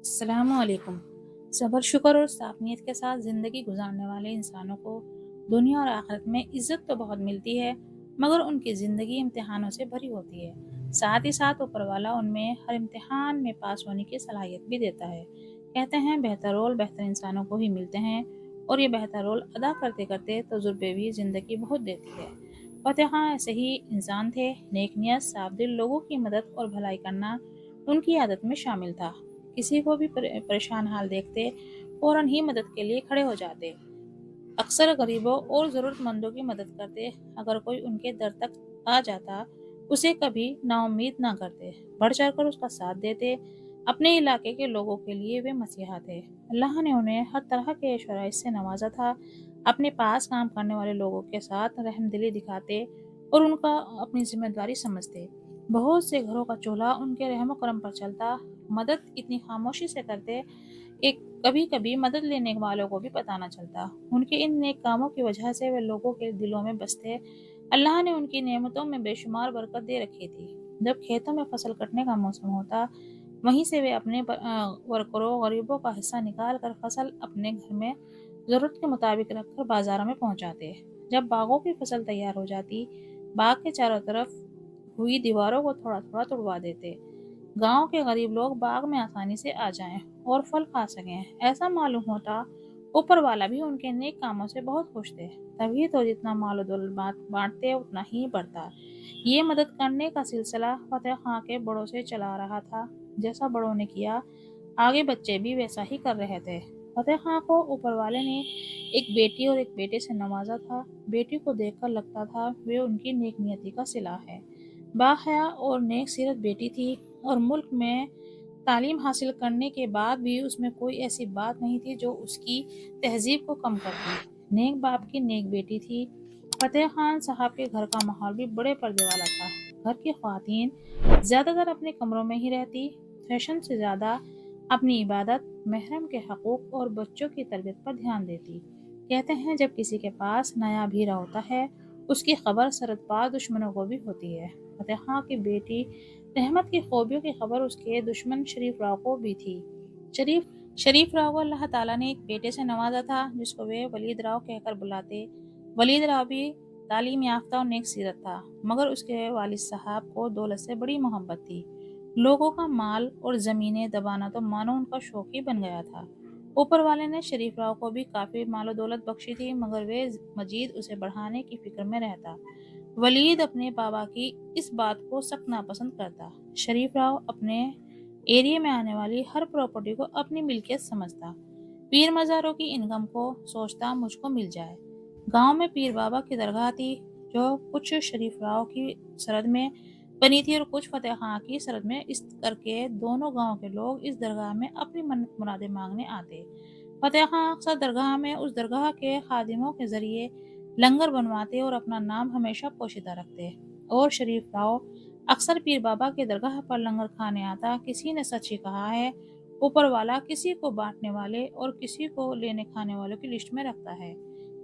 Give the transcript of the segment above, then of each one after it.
अस्सलाम वालेकुम। सब्र, शुक्र और साफ नीयत के साथ ज़िंदगी गुजारने वाले इंसानों को दुनिया और आखिरत में इज़्ज़त तो बहुत मिलती है, मगर उनकी ज़िंदगी इम्तिहानों से भरी होती है। साथ ही साथ ऊपर वाला उनमें हर इम्तिहान में पास होने की सलाहियत भी देता है। कहते हैं बेहतर रोल बेहतर इंसानों को ही मिलते हैं, और ये बेहतर रोल अदा करते करते तजुर्बे भी ज़िंदगी बहुत देती है। फतेह खां ऐसे ही इंसान थे। नेक नियत, साफ दिल, लोगों की मदद और भलाई करना उनकी आदत में शामिल था। किसी को भी परेशान हाल देखते फौरन ही मदद के लिए खड़े हो जाते। अक्सर गरीबों और ज़रूरतमंदों की मदद करते। अगर कोई उनके दर तक आ जाता, उसे कभी नाउम्मीद ना करते, बढ़ चढ़ कर उसका साथ देते। अपने इलाके के लोगों के लिए वे मसीहा थे। अल्लाह ने उन्हें हर तरह के शराइत से नवाजा था। अपने पास काम करने वाले लोगों के साथ रहमदिली दिखाते और उनका अपनी जिम्मेदारी समझते। बहुत से घरों का चूल्हा उनके रहम करम पर चलता। मदद इतनी खामोशी से करते कि कभी कभी मदद लेने वालों को भी पता न चलता। उनके इन नेक कामों की वजह से वे लोगों के दिलों में बसते। अल्लाह ने उनकी नेमतों में बेशुमार बरकत दे रखी थी। जब खेतों में फसल कटने का मौसम होता, वहीं से वे अपने वर्करों गरीबों का हिस्सा निकाल कर फसल अपने घर में ज़रूरत के मुताबिक रखकर बाजारों में पहुंचाते। जब बागों की फसल तैयार हो जाती, बाग के चारों तरफ हुई दीवारों को थोड़ा थोड़ा तोड़वा देते। गांव के गरीब लोग बाग में आसानी से आ जाएं और फल खा सकें। ऐसा मालूम होता ऊपर वाला भी उनके नेक कामों से बहुत खुश थे। तभी तो जितना माल दौलत बांटते उतना ही बढ़ता। ये मदद करने का सिलसिला फतेह खां के बड़ों से चला रहा था। जैसा बड़ों ने किया, आगे बच्चे भी वैसा ही कर रहे थे। फतेह खां को ऊपर वाले ने एक बेटी और एक बेटे से नवाजा था। बेटी को देखकर लगता था वे उनकी नेक नियति का सिला है। बाहया और नेक सीरत बेटी थी, और मुल्क में तालीम हासिल करने के बाद भी उसमें कोई ऐसी बात नहीं थी जो उसकी तहजीब को कम करती। नेक बाप की नेक बेटी थी। फतेह खान साहब के घर का माहौल भी बड़े पर्दे वाला था। घर की ख्वातीन ज्यादातर अपने कमरों में ही रहती, फैशन से ज्यादा अपनी इबादत, महरम के हकूक और बच्चों की तरबियत पर ध्यान देती। कहते हैं जब किसी के पास नया भीरा होता है, उसकी खबर सरदपार दुश्मनों को भी होती है। फतेह खां की बेटी रहमत की खूबियों की खबर उसके दुश्मन शरीफ राव को भी थी। शरीफ शरीफ राव को अल्लाह ताला ने एक बेटे से नवाजा था, जिसको वे वलीद राव कहकर बुलाते। वलीद राव भी तालीम याफ्ता और नेक सीरत था, मगर उसके वालिद साहब को दौलत से बड़ी मोहब्बत थी। लोगों का माल और जमीनें दबाना तो मानो उनका शौक ही बन गया था। ऊपर वाले ने शरीफ राव को भी काफी मालो दौलत बख्शी थी, मगर वे मजीद उसे बढ़ाने की फिक्र में रहता। वलीद अपने बाबा की इस बात को सख्त नापसंद करता। शरीफ राव अपने एरिया में आने वाली हर प्रॉपर्टी को अपनी मिल्कियत समझता। पीर मज़ारों की इनकम को सोचता मुझको मिल जाए। गांव में पीर बाबा की दरगाह थी, जो कुछ शरीफ राव की सरहद में बनी थी और कुछ फतेह खां की सरहद में। इस करके दोनों गांव के लोग इस दरगाह में अपनी मन्नत मुरादें मांगने आते। फतेह खां अक्सर दरगाह में उस दरगाह के खादिमों के जरिए लंगर बनवाते और अपना नाम हमेशा पोशीदा रखते। और शरीफ राव अक्सर पीर बाबा के दरगाह पर लंगर खाने आता। किसी ने सच ही कहा है, ऊपर वाला किसी को बांटने वाले और किसी को लेने खाने वालों की लिस्ट में रखता है।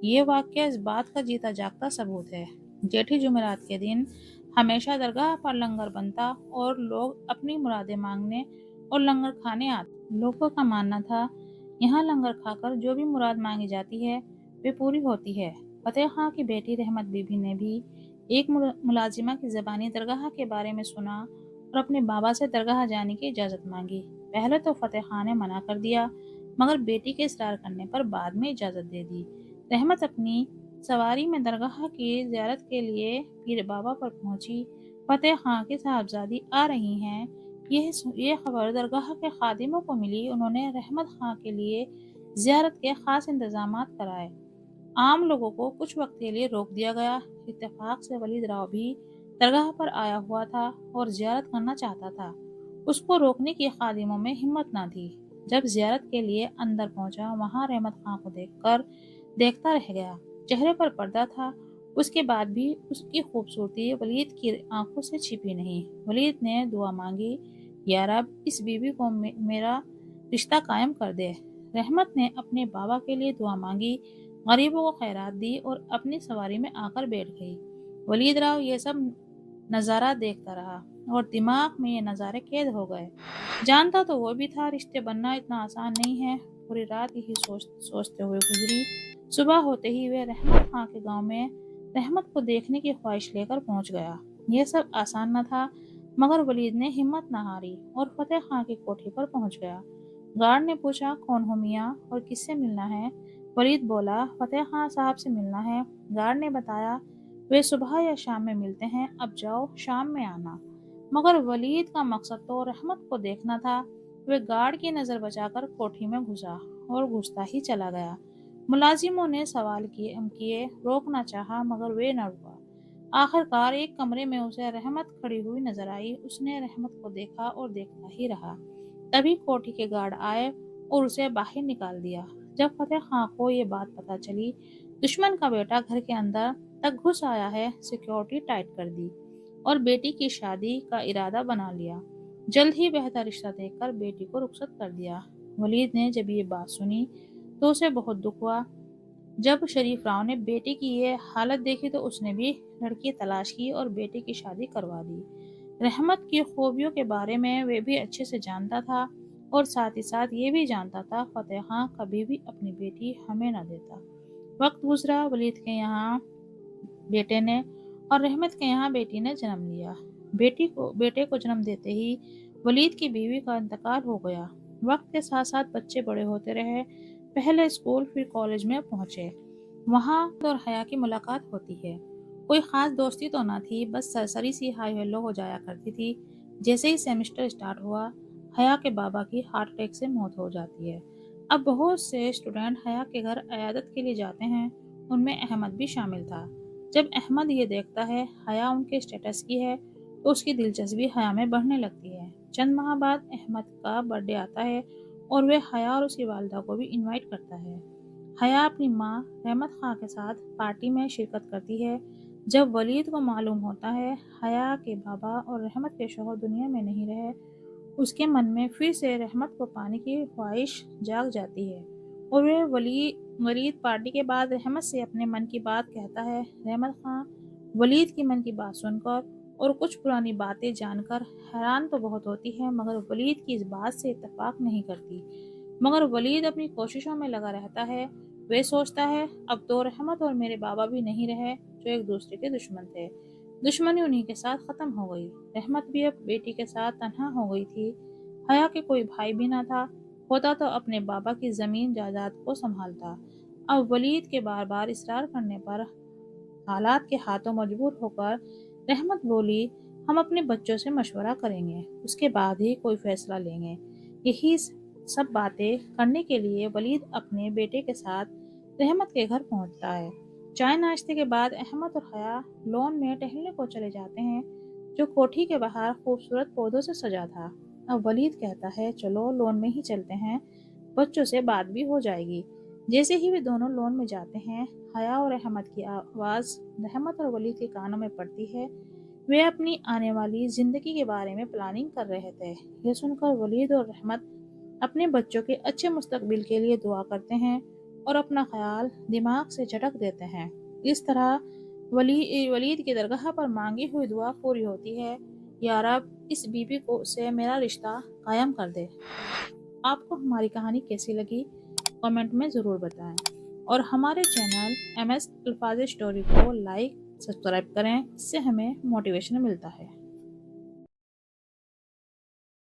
ये वाक्य इस बात का जीता जागता सबूत है। जेठी जुमेरात के दिन हमेशा दरगाह पर लंगर बनता और लोग अपनी मुरादें मांगने और लंगर खाने आते। लोगों का मानना था यहाँ लंगर खाकर जो भी मुराद मांगी जाती है वे पूरी होती है। फतेह खां की बेटी रहमत बीबी ने भी एक मुलाजिमा की ज़बानी दरगाह के बारे में सुना और अपने बाबा से दरगाह जाने की इजाज़त मांगी। पहले तो फतेह खां ने मना कर दिया, मगर बेटी के इसरार करने पर बाद में इजाज़त दे दी। रहमत अपनी सवारी में दरगाह की ज़ियारत के लिए पीर बाबा पर पहुंची। फतेह खां की साहबजादी आ रही हैं, यह खबर दरगाह के खादिमों को मिली। उन्होंने रहमत खां के लिए ज़ियारत के खास इंतजाम कराए। आम लोगों को कुछ वक्त के लिए रोक दिया गया। इत्तेफाक से वलीद राव भी दरगाह पर आया हुआ था और जियारत करना चाहता था। उसको रोकने की खादिमों में हिम्मत न थी। जब जियारत के लिए अंदर पहुंचा, वहां रहमत खां को देखता रह गया। चेहरे पर पर्दा था, उसके बाद भी उसकी खूबसूरती वलीद की आंखों से छिपी नहीं। वलीद ने दुआ मांगी, या रब, इस बीबी को मेरा रिश्ता कायम कर दे। रहमत ने अपने बाबा के लिए दुआ मांगी, गरीबों को खैरात दी और अपनी सवारी में आकर बैठ गई। वलीद राव ये सब नज़ारा देखता रहा। और दिमाग में ये नज़ारे कैद हो गए। जानता तो वो भी था रिश्ते बनना इतना आसान नहीं है। पूरी रात यही सोचते हुए गुजरी। सुबह होते ही वे रहमत खां के गांव में रहमत को देखने की ख्वाहिश लेकर पहुंच गया। यह सब आसान न था, मगर वलीद ने हिम्मत न हारी और फतेह खां की कोठी पर पहुंच गया। गार्ड ने पूछा, कौन हो मियाँ और किससे मिलना है? वलीद बोला, फतेह खां साहब से मिलना है। गार्ड ने बताया, वे सुबह या शाम में मिलते हैं, अब जाओ शाम में आना। मगर वलीद का मकसद तो रहमत को देखना था। वे गार्ड की नज़र बचाकर कोठी में घुसा और घुसता ही चला गया। मुलाजिमों ने सवाल किए, रोकना चाहा, मगर वे न रुका। आखिरकार एक कमरे में उसे रहमत खड़ी हुई नजर आई। उसने रहमत को देखा और देखता ही रहा। तभी कोठी के गार्ड आए और उसे बाहर निकाल दिया। जब फतेह खां को ये बात पता चली, दुश्मन का बेटा घर के अंदर तक घुस आया है, सिक्योरिटी टाइट कर दी और बेटी की शादी का इरादा बना लिया। जल्द ही बेहतर रिश्ता देखकर बेटी को रुखसत कर दिया। वलीद ने जब ये बात सुनी तो उसे बहुत दुख हुआ। जब शरीफ राव ने बेटी की ये हालत देखी तो उसने भी लड़की तलाश की और बेटी की शादी करवा दी। रहमत की खूबियों के बारे में वे भी अच्छे से जानता था और साथ ही साथ ये भी जानता था फतेह खां कभी भी अपनी बेटी हमें न देता। वक्त गुजरा, वलीद के यहाँ बेटे ने और रहमत के यहाँ बेटी ने जन्म लिया। बेटे को जन्म देते ही वलीद की बीवी का इंतकाल हो गया। वक्त के साथ साथ बच्चे बड़े होते रहे। पहले स्कूल फिर कॉलेज में पहुंचे। वहाँ और हया की मुलाकात होती है। कोई खास दोस्ती तो ना थी, बस सरसरी सी हाई हेलो हो जाया करती थी। जैसे ही सेमेस्टर स्टार्ट हुआ, हया के बाबा की हार्ट अटैक से मौत हो जाती है। अब बहुत से स्टूडेंट हया के घर इयादत के लिए जाते हैं, उनमें अहमद भी शामिल था। जब अहमद ये देखता है हया उनके स्टेटस की है तो उसकी दिलचस्पी हया में बढ़ने लगती है। चंद माह बाद अहमद का बर्थडे आता है और वे हया और उसकी वालिदा को भी इनवाइट करता है। हया अपनी माँ रहमत खां के साथ पार्टी में शिरकत करती है। जब वलीद को मालूम होता है हया के बाबा और रहमत के शौहर दुनिया में नहीं रहे, उसके मन में फिर से रहमत को पाने की ख्वाहिश जाग जाती है और वलीद पार्टी के बाद रहमत से अपने मन की बात कहता है। रहमत खां वलीद की मन की बात सुनकर और कुछ पुरानी बातें जानकर हैरान तो बहुत होती है, मगर वलीद की इस बात से इत्तेफाक नहीं करती। मगर वलीद अपनी कोशिशों में लगा रहता है। वे सोचता है, अब तो रहमत और मेरे बाबा भी नहीं रहे जो एक दूसरे के दुश्मन थे। दुश्मनी उन्हीं के साथ खत्म हो गई। रहमत भी अब बेटी के साथ तन्हा हो गई थी। हया के कोई भाई भी ना था, होता तो अपने बाबा की जमीन जायदाद को संभालता। अब वलीद के बार बार इसरार करने पर हालात के हाथों मजबूर होकर रहमत बोली, हम अपने बच्चों से मशवरा करेंगे, उसके बाद ही कोई फैसला लेंगे। यही सब बातें करने के लिए वलीद अपने बेटे के साथ रहमत के घर पहुंचता है। चाय नाश्ते के बाद अहमद और हया लॉन में टहलने को चले जाते हैं, जो कोठी के बाहर खूबसूरत पौधों से सजा था। अब वलीद कहता है, चलो लॉन में ही चलते हैं, बच्चों से बात भी हो जाएगी। जैसे ही वे दोनों लॉन में जाते हैं, हया और अहमद की आवाज़ रहमत और वलीद के कानों में पड़ती है। वे अपनी आने वाली जिंदगी के बारे में प्लानिंग कर रहे थे। यह सुनकर वलीद और रहमत अपने बच्चों के अच्छे मुस्तकबिल के लिए दुआ करते हैं और अपना ख्याल दिमाग से झटक देते हैं। इस तरह वलीद की दरगाह पर मांगी हुई दुआ पूरी होती है, या रब इस बीबी को से मेरा रिश्ता कायम कर दे। आपको हमारी कहानी कैसी लगी कमेंट में ज़रूर बताएं और हमारे चैनल MS अल्फाज़ स्टोरी को लाइक सब्सक्राइब करें, इससे हमें मोटिवेशन मिलता है।